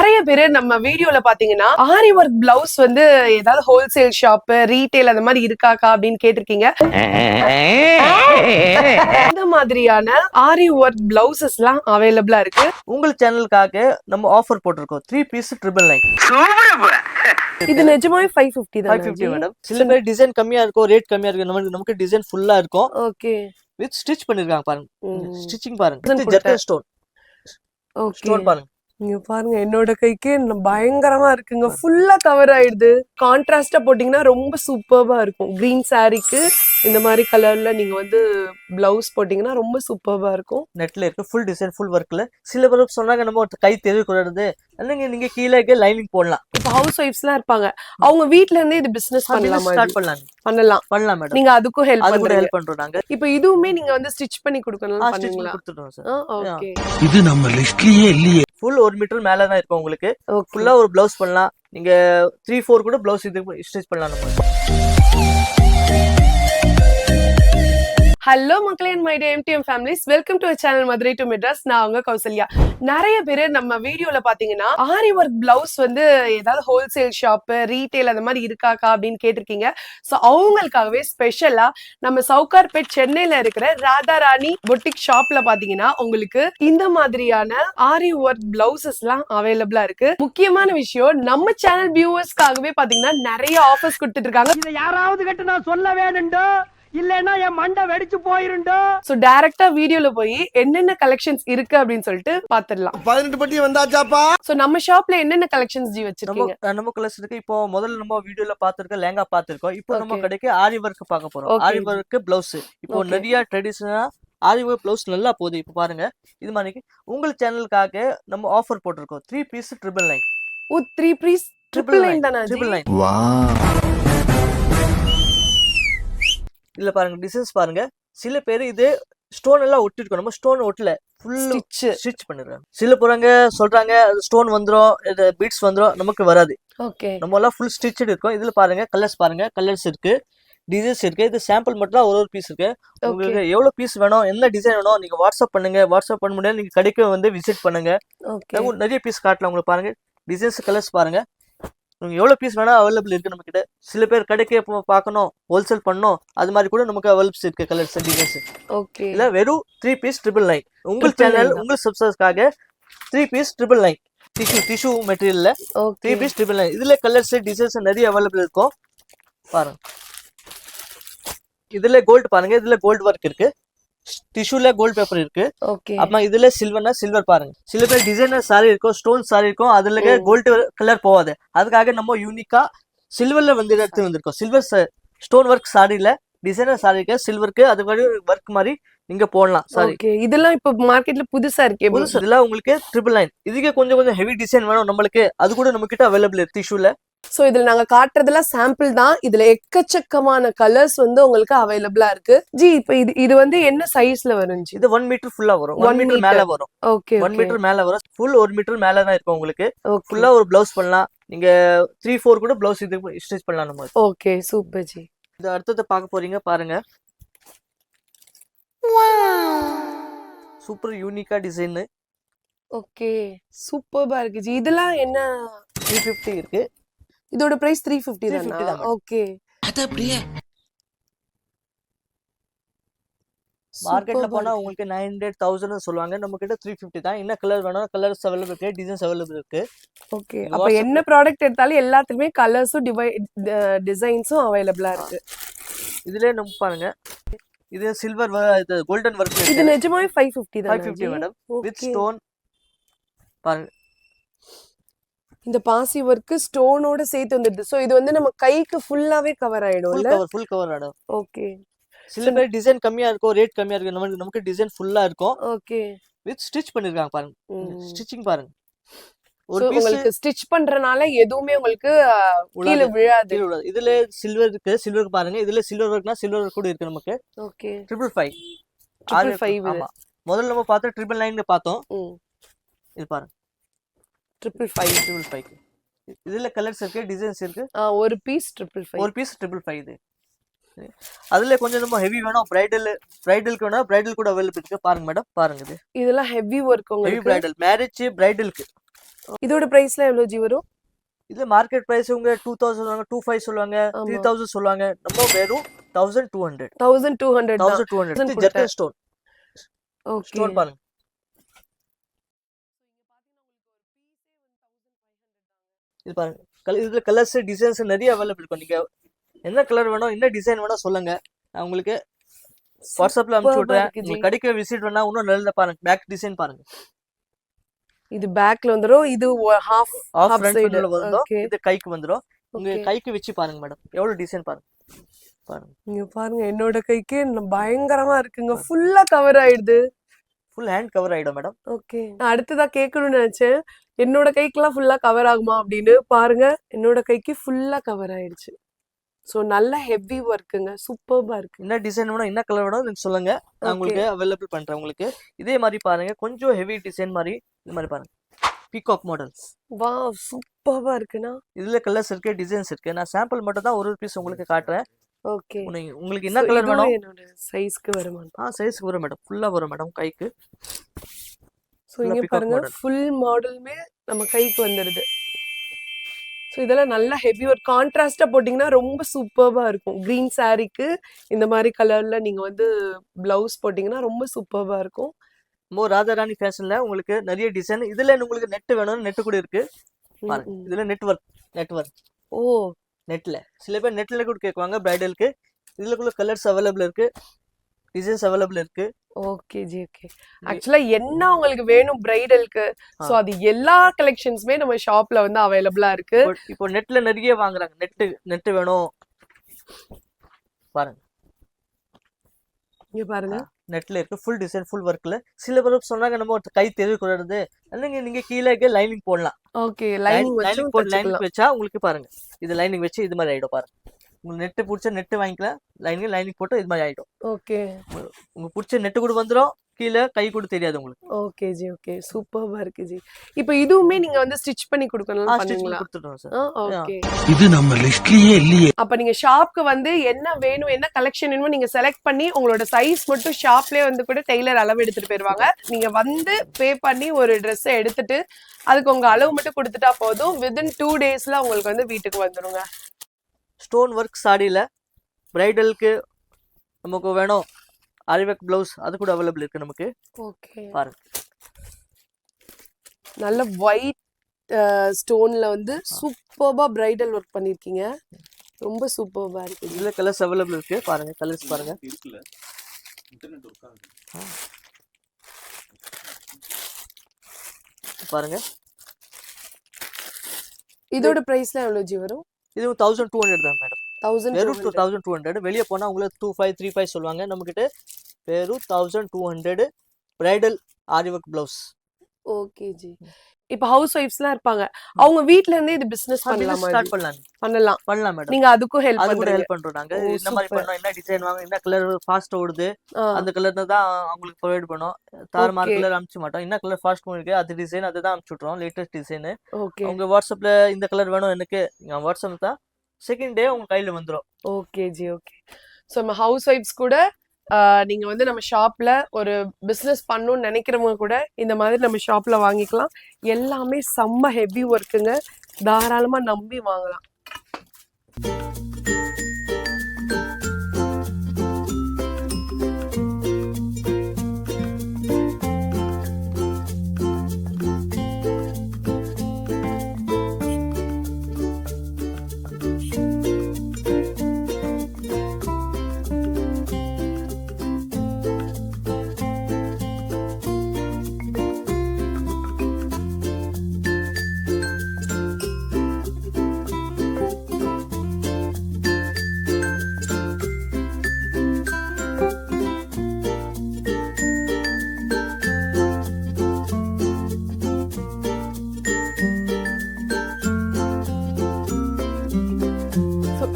நிறைய பேரு நம்ம வீடியோல பாத்தீங்கன்னா ஆரி ஒர்க் பிளவுஸ் வந்து ஏதாவது ஹோல்சேல் ஷாப் ரீட்டைல் அந்த மாதிரி இருக்காக்கா அப்படின்னு கேட்டிருக்கீங்க. இந்த மாதிரியான ஆரி ஒர்க் பிளவுசஸ் எல்லாம் அவைலபிளா இருக்கு. உங்கள் சேனலுக்காக நம்ம ஆஃபர் போட்டிருக்கோம் 3 பீஸ் 999. இது நிஜமாவே 550 தான். 550 மேடம். சில பேர் டிசைன் கம்மியா இருக்கும், ரேட் கம்மியா இருக்கு. நமக்கு டிசைன் ஃபுல்லா இருக்கும். ஓகே. வித் ஸ்டிட்ச் பண்ணிருக்காங்க பாருங்க. ஸ்டிச்சிங் பாருங்க. ஜர்க்கன் ஸ்டோன். ஓகே. ஸ்டோன் பாருங்க. நீங்க பாருங்க என்னோட கைக்கு பயங்கரமா இருக்குங்க. ஃபுல்லா கவர் ஆயிடுது. கான்ட்ராஸ்டா போட்டீங்கன்னா ரொம்ப சூப்பர்பா இருக்கும். கிரீன் சாரிக்கு இந்த மாதிரி கலர்ல நீங்க வந்து பிளவுஸ் போட்டீங்கன்னா ரொம்ப சூப்பர்பா இருக்கும். நெட்ல இருக்கு ஃபுல் டிசைன் ஃபுல் ஒர்க்ல. சில பேர் சொன்னாங்க நம்ம கை தெரியக்கூடாது, நீங்க கீழே லைனிங் போடலாம். இப்போ ஹவுஸ் ஒய்ஃப்ஸ்லாம் இருப்பாங்க, அவங்க வீட்ல இருந்தே இது பிசினஸ் பண்ணலாம். ஸ்டார்ட் பண்ணலாம் மேடம். நீங்க அதுக்கும் ஹெல்ப் பண்றோம் நாங்க. இப்போ இதுவுமே நீங்க வந்து ஸ்டிட்ச் பண்ணி கொடுக்கணும் பண்ணுவீங்களா? கொடுத்துறோம் சார். ஓகே. இது நம்ம லிஸ்ட்லயே இல்லையே. ஃபுல் 1 மீட்டர் மேல தான் இருக்கும் உங்களுக்கு. ஃபுல்லா ஒரு பிளவுஸ் பண்ணலாம். நீங்க 3-4 கூட பிளவுஸ் இது ஸ்டிச் பண்ணலாம் நம்ம. ஹலோ மக்களே and my day MTM families, welcome to channel Madurai to Madras. நான் உங்க கௌசல்யா. நிறைய பேர் நம்ம வீடியோல பாத்தீங்கன்னா ஆரி ஒர்க் பிளவுஸ் வந்து ஏதாவது ஹோல்சேல் ஷாப் ரீட்டைல் அந்த மாதிரி இருக்காக்கா அப்படின்னு கேட்டிருக்கீங்க. ஸோ அவங்களுக்காகவே ஸ்பெஷலா நம்ம சவுகார்பேட் சென்னையில இருக்கிற ராதாராணி பொட்டிக் ஷாப்ல பாத்தீங்கன்னா உங்களுக்கு இந்த மாதிரியான ஆரி ஒர்க் பிளவுசஸ் எல்லாம் அவைலபிளா இருக்கு. முக்கியமான விஷயம், நம்ம சேனல் வியூவர்ஸ்க்காகவே பாத்தீங்கன்னா நிறைய ஆஃபர்ஸ் கொடுத்துட்டு இருக்காங்க. இதை யாராவது கிட்ட நான் சொல்ல வேணுண்டோ இல்லன்னா என் மண்டை வெடிச்சு போயிருண்டோ. சோ டைரக்டா வீடியோல போய் என்னென்ன கலெக்ஷன்ஸ் இருக்கு அப்படின்னு சொல்லிட்டு பாத்துடலாம். 18 பட்டி வந்தாச்சாப்பா. சோ நம்ம ஷாப்ல என்னென்ன கலெக்ஷன்ஸ் ஜி வச்சிருக்கீங்க? நம்ம கலெக்ஷன் இருக்கு. இப்போ முதல்ல நம்ம வீடியோல பாத்துருக்க லேங்கா பாத்துருக்கோம். இப்போ நம்ம கடைக்கு ஆரி ஒர்க் பார்க்க போறோம். ஆரி ஒர்க் பிளவுஸ் இப்போ நிறைய ட்ரெடிஷனலா ஆரி ஒர்க் பிளவுஸ் நல்லா போகுது. இப்போ பாருங்க, இது மாதிரி உங்கள் சேனலுக்காக நம்ம ஆஃபர் போட்டிருக்கோம் 3 பீஸ் 999. ஓ 3 பீஸ் 999 தானா? 999. வாவ். இதுல பாருங்க டிசைன்ஸ் பாருங்க. சில பேர் இது ஸ்டோன் எல்லாம் ஒட்டிருக்கோம், நம்ம ஸ்டோன் ஒட்டல, ஃபுல் ஸ்டிச் பண்ணிடுறோம். சில போறாங்க சொல்றாங்க ஸ்டோன் வந்துரும், இது பீட்ஸ் வந்துரும், நமக்கு வராது. ஓகே. நம்ம எல்லாம் ஃபுல் ஸ்டிச்சட் இருக்கும். இதுல பாருங்க கலர்ஸ் பாருங்க, கலர்ஸ் இருக்கு, டிசைன்ஸ் இருக்கு. இது சாம்பிள் மட்டும் தான் ஒரு பீஸ் இருக்கு. உங்களுக்கு எவ்வளவு பீஸ் வேணும், என்ன டிசைன் வேணும், நீங்க வாட்ஸ்அப் பண்ணுங்க. வாட்ஸ்அப் பண்ண முடியாது, நீங்க கடைக்கு வந்து விசிட் பண்ணுங்க. நிறைய பீஸ் காட்டலாம் உங்களுக்கு. பாருங்க டிசைன்ஸ் கலர்ஸ் பாருங்க. உங்களுக்கு எவ்வளவு பீஸ் வேணா அவைலபிள் இருக்கு நம்ம கிட்ட. சில பேர் கடைக்கு பார்க்கணும், ஹோல்சேல் பண்ணணும், அது மாதிரி கூட நமக்கு அவைலபிள்ஸ் இருக்கு கலர்ஸ் டிசைன்ஸ். ஓகே. இல்ல வெறும் 3 பீஸ் 999. உங்கள் சேனல் உங்கள் சப்ஸ்கிரைபர்ஸ்க்காக 3 பீஸ் 999. டிஷ்யூ மெட்டீரியல்ல 3 பீஸ் 999. இதுல கலர்ஸ் டிசைன்ஸ் நிறைய அவைலபிள் இருக்கும். பாருங்க இதுல கோல்ட் பாருங்க, இதுல கோல்ட் ஒர்க் இருக்கு, டிஷ்யூல கோல்ட் பேப்பர் இருக்கு. அப்புறம் இதுல சில்வர்னா சில்வர் பாருங்க. சில பேர் டிசைனர் சாரி இருக்கும், ஸ்டோன் சாரி இருக்கும், அதுல கோல்டு கலர் போவாது. அதுக்காக நம்ம யூனிக்கா சில்வர்ல வந்து எடுத்து வந்திருக்கோம். சில்வர் ஸ்டோன் ஒர்க் சாரியில டிசைனர் சாரிக்கு சில்வருக்கு அது மாதிரி ஒர்க் மாதிரி நீங்க போடலாம். சாரி இதெல்லாம் இப்ப மார்க்கெட்ல புதுசா இருக்கே. புதுசு இதெல்லாம் உங்களுக்கு 999. இதுக்கு கொஞ்சம் ஹெவி டிசைன் வேணும் நம்மளுக்கு, அது கூட நம்ம கிட்ட அவைலபிள் இருக்கு டிஷ்யூல. சோ இதுல நாங்க காட்டுறதுலாம் சாம்பிள் தான். இதுல எக்கச்சக்கமான கலர்ஸ் வந்து உங்களுக்கு அவைலபிளா இருக்கு. ஜி இப்ப இது வந்து என்ன சைஸ்ல வரும் ஜி? இது 1 மீட்டர் ஃபுல்லா வரும். 1 மீட்டர் மேல வரும். ஓகே. 1 மீட்டர் மேல வரும். ஃபுல் 1 மீட்டர் மேல தான் இருக்கும் உங்களுக்கு. ஃபுல்லா ஒரு பிளவுஸ் பண்ணலாம். நீங்க 3-4 கூட பிளவுஸ் இது ஸ்டிச் பண்ணலாம் நம்ம. ஓகே சூப்பர் ஜி. இது அடுத்தது பார்க்க போறீங்க பாருங்க. சூப்பர் யூனிக்கா டிசைன். ஓகே சூப்பர்பா இருக்கு ஜி. இதெல்லாம் என்ன? 350 இருக்கு. இதோட பிரைஸ் 350 தானா? ஓகே. அது அப்படியே மார்க்கெட்ல போனா உங்களுக்கு 900,000 சொல்லுவாங்க, நம்ம கிட்ட 350 தான். என்ன கலர் வேணும், கலர்ஸ் அவைலபிள் இருக்கு, டிசைன்ஸ் அவைலபிள் இருக்கு. ஓகே. அப்ப என்ன ப்ராடக்ட் எடுத்தாலும் எல்லாத்துலயுமே கலர்ஸும் டிசைன்ஸும் அவைலபிளா இருக்கு. இதுல நம்ம பாருங்க, இது சில்வர் இது கோல்டன் ஒர்க். இது நிஜமாவே 550 தானா? 550 மேடம். வித் ஸ்டோன் பாருங்க. இந்த பாசி ஒர்க் ஸ்டோனோட சேர்த்து வந்துடுது. சோ இது வந்து நம்ம கைக்கு ஃபுல்லாவே கவர் ஆயிடும்ல? ஃபுல் கவர் ஆடும். ஓகே. சில பேர் டிசைன் கம்மியா இருக்கும், ரேட் கம்மியா இருக்கு, நமக்கு டிசைன் ஃபுல்லா இருக்கும். ஓகே. வித் ஸ்டிட்ச் பண்ணிருக்காங்க பாருங்க. ஸ்டிச்சிங் பாருங்க. ஒரு பீஸ் உங்களுக்கு ஸ்டிட்ச் பண்றனால எதுவுமே உங்களுக்கு கீழ விழாது. இதுல சில்வர் இருக்கு, சில்வர் பாருங்க. இதுல சில்வர் ஒர்க்னா சில்வர் கூட இருக்கு நமக்கு. ஓகே. 555. ஆமா, முதல்ல நம்ம பார்த்தோம் 999 பார்த்தோம். இது பாருங்க 555. இதுல கலர்ஸ் இருக்கு, டிசைன்ஸ் இருக்கு. ஒரு பீஸ் 555. ஒரு பீஸ் 555 இது. அதுல கொஞ்சம் நம்ம ஹெவி வேணும், பிரைடலுக்கு வேணும், பிரைடல் கூட அவைலபிள் இருக்கு. பாருங்க மேடம், பாருங்க இது. இதெல்லாம் ஹெவி வர்க் உங்களுக்கு. ஹெவி பிரைடல் மேரேஜ் பிரைடலுக்கு இதோட பிரைஸ்ல எவ்வளவு ஜி வரும்? இதுல மார்க்கெட் பிரைஸ் உங்க 2000 சொல்லுவாங்க, 2500 சொல்லுவாங்க, ஆமா. 3000 சொல்லுவாங்க. நம்ம வெறும் 1200. 1200 தான். 1200 ஜெர்கன் ஸ்டோன். ஓகே. ஸ்டோன் பாருங்க. இது பாருங்க. இதுல கலர்ஸ் டிசைன்ஸ் நிறைய அவைலபிள் இருக்கும். நீங்க என்ன கலர் வேணும், என்ன டிசைன் வேணும் சொல்லுங்க, நான் உங்களுக்கு வாட்ஸ்அப்ல அனுப்பிச்சு விடுறேன். உங்களுக்கு கடைக்கு விசிட் பண்ணா இன்னும் நல்ல பாருங்க. பேக் டிசைன் பாருங்க. இது பேக்ல வந்துரும். இது half of half front side. வந்துரும். Okay. இது கைக்கு வந்துரும். உங்க Okay. கைக்கு வச்சு பாருங்க மேடம். எவ்வளவு டிசைன் பாருங்க. பாருங்க. இங்க பாருங்க, என்னோட கைக்கு பயங்கரமா இருக்குங்க. ஃபுல்லா கவர் ஆயிடுது. ஃபுல் ஹேண்ட் கவர் ஆயிடும் மேடம். ஓகே. நான் அடுத்ததா கேட்கணும்னு நினைச்சேன், என்னோட கைக்கெல்லாம் ஃபுல்லா கவர் ஆகுமா அப்படின்னு. பாருங்க, என்னோட கைக்கு ஃபுல்லா கவர் ஆயிடுச்சு. சோ நல்ல ஹெவி ஒர்க்குங்க. சூப்பர்பா இருக்கு. என்ன டிசைன் வேணும், என்ன கலர் வேணும் நீங்க சொல்லுங்க, நான் Okay. உங்களுக்கு அவைலபிள் பண்றேன். உங்களுக்கு இதே மாதிரி பாருங்க, கொஞ்சம் ஹெவி டிசைன் மாதிரி இந்த மாதிரி பாருங்க. Peacock models. வாவ், சூப்பர்பா இருக்குனா. இதுல கலர்ஸ் இருக்கு, டிசைன்ஸ் இருக்கு. நான் சாம்பிள் மட்டும் தான் ஒரு பீஸ் உங்களுக்கு காட்டுறேன். ஓகே. உங்களுக்கு என்ன கலர் வேணும்? என்னோட சைஸ்க்கு வருமா? சைஸ்க்கு வரும் மேடம். ஃபுல்லா வரும் மேடம் கைக்கு. சோ இங்க peacock பாருங்க, model. ஃபுல் மாடலுமே நம்ம கைக்கு வந்துருது. சோ இதெல்லாம் நல்ல ஹெவி ஒரு கான்ட்ராஸ்டா போட்டீங்கன்னா ரொம்ப சூப்பர்பா இருக்கும். கிரீன் சாரிக்கு இந்த மாதிரி கலர்ல நீங்க வந்து பிளவுஸ் போட்டீங்கன்னா ரொம்ப சூப்பர்பா இருக்கும். ராதாராணி ஃபேஷன்ல உங்களுக்கு நிறைய டிசைன். இதுல உங்களுக்கு நெட் வேணும், நெட் கூட இருக்கு பாருங்க. இதுல நெட் ஒர்க். ஓ, நெட்ல சில பேர் நெட்ல கூட கேட்குவாங்க பிரைடலுக்கு. இதுல கலர்ஸ் அவைலபிள் இருக்கு, டிசைன்ஸ் அவைலபிள் இருக்கு. Okay G. ஓகே. ஆக்சுவலா என்ன உங்களுக்கு வேணும் பிரைடலுக்கு, சோ அது எல்லா கலெக்ஷன்ஸ்மே நம்ம ஷாப்ல வந்து அவைலபிளா இருக்கு. இப்போ நெட்ல நிறைய வாங்குறாங்க. நெட் வேணும் பாருங்க. இங்க பாருங்க, நெட்ல இருக்கு ஃபுல் டிசைன், ஃபுல் ஒர்க்ல. சில பேர் சொன்னாங்க நம்ம கை தெரியக்கூடாது, நீங்க கீழே லைனிங் போடலாம். ஓகே. லைனிங் லைனிங் வச்சா உங்களுக்கு பாருங்க, இது லைனிங் வச்சு இது மாதிரி ஆயிடும் பாருங்க. உங்களுக்கு நெட் பிடிச்ச நெட் வாங்கிக்கலாம், லைனிங் போட்டு இது மாதிரி ஆயிடும். ஓகே. உங்களுக்கு பிடிச்ச நெட் கூட வந்துடும், கீழே கை கூட தெரியாது உங்களுக்கு. Okay G. ஓகே, சூப்பர்பா இருக்கு ஜி. இப்போ இதுவுமே நீங்க வந்து ஸ்டிட்ச் பண்ணி கொடுக்கணும் ஸ்டிச் பண்ணுவீங்களா? கொடுத்துட்டோம் சார். ஓகே. இது நம்ம லிஸ்ட்லயே இல்லையே. அப்ப நீங்க ஷாப்க்கு வந்து என்ன வேணும், என்ன கலெக்ஷன் வேணுமோ நீங்க செலக்ட் பண்ணி உங்களோட சைஸ் மட்டும் ஷாப்லயே வந்து கூட டெய்லர் அளவு எடுத்துட்டு போயிருவாங்க. நீங்க வந்து பே பண்ணி ஒரு Dress எடுத்துட்டு அதுக்கு உங்க அளவு மட்டும் கொடுத்துட்டா போதும். வித்தின் 2 daysல உங்களுக்கு வந்து வீட்டுக்கு வந்துருங்க. ஸ்டோன் ஒர்க் சாரியில பிரைடலுக்கு நமக்கு வேணும் ஆரிவர்க் பிளவுஸ், அது கூட அவைலபிள் இருக்கு நமக்கு. ஓகே. பாருங்க, நல்ல ஒயிட் ஸ்டோன்ல வந்து சூப்பர்பா பிரைடல் ஒர்க் பண்ணிருக்கீங்க. ரொம்ப சூப்பர்பா இருக்கு. இதுல கலர்ஸ் அவைலபிள் இருக்கு பாருங்க. கலர்ஸ் பாருங்க. பாருங்க, இதோட பிரைஸ்ல எவ்வளவு ஜி வரும்? இது 1200 தான் மேடம். 1200. வெறும் 1200. வெளியே போனா உங்களுக்கு 2500 3500 சொல்லுவாங்க. நம்ம கிட்ட வெறும் 1200 பிரைடல் ஆரி ஒர்க் பிளவுஸ். Okay G. இப்ப ஹவுஸ் ஒய்ஃப்ஸ்லாம் இருப்பாங்க, அவங்க வீட்ல இருந்தே இது பிசினஸ் பண்ணலாமா? ஸ்டார்ட் பண்ணலாம் மேடம். நீங்க அதுக்கும் ஹெல்ப் அது கூட பண்றீங்க. ஹெல்ப் பண்றோம் நாங்க. ஓ, இந்த மாதிரி super. பண்ணோம், என்ன டிசைன் வாங்க, என்ன கலர் ஃபாஸ்ட் ஓடுது, ஆ, அந்த கலர்ல தான் அவங்களுக்கு ப்ரொவைட் பண்ணோம். தாறுமாறு Okay. கலர் அனுப்பிச்சு மாட்டோம். என்ன கலர் ஃபாஸ்ட் இருக்கு அது டிசைன் அதை தான் அனுப்பிச்சு விட்றோம். Latest design. ஓகே. உங்க வாட்ஸ்அப்ல இந்த கலர் வேணும் எனக்கு, நீங்க வாட்ஸ்அப் தான் செகண்ட் டே உங்க கையில வந்துரும். Okay G. ஓகே. சோ நம்ம ஹவுஸ் ஒய்ஃப்ஸ் கூட நீங்க வந்து நம்ம ஷாப்ல ஒரு பிசினஸ் பண்ணணும்னு நினைக்கிறவங்க கூட இந்த மாதிரி நம்ம ஷாப்ல வாங்கிக்கலாம். எல்லாமே செம்ம ஹெவி ஒர்க்குங்க. தாராளமா நம்பி வாங்கலாம்.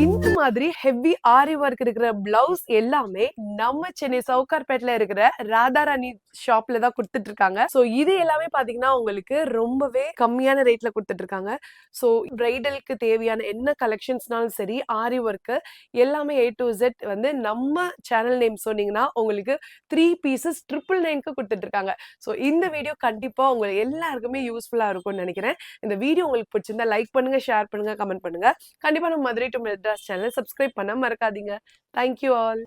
இந்த மாதிரி ஹெவி ஆரி ஒர்க் இருக்கிற பிளவுஸ் எல்லாமே நம்ம சென்னை சவுகார்பேட்ல இருக்கிற ராதாராணி ஷாப்ல தான் கொடுத்துட்டு இருக்காங்க. ஸோ இது எல்லாமே பாத்தீங்கன்னா உங்களுக்கு ரொம்பவே கம்மியான ரேட்ல கொடுத்துட்டு இருக்காங்க. ஸோ பிரைடலுக்கு தேவையான என்ன கலெக்ஷன்ஸ்னாலும் சரி, ஆரி ஒர்க்கு எல்லாமே A to Z வந்து நம்ம சேனல் நேம் சொன்னீங்கன்னா உங்களுக்கு 3 பீசஸ் 999க்கு கொடுத்துட்டு இருக்காங்க. ஸோ இந்த வீடியோ கண்டிப்பா உங்களுக்கு எல்லாருக்குமே யூஸ்ஃபுல்லா இருக்கும்னு நினைக்கிறேன். இந்த வீடியோ உங்களுக்கு பிடிச்சிருந்தா லைக் பண்ணுங்க, ஷேர் பண்ணுங்க, கமெண்ட் பண்ணுங்க. கண்டிப்பா நம்ம Madurai to Madras channel subscribe பண்ண மறக்காதீங்க. Thank you all.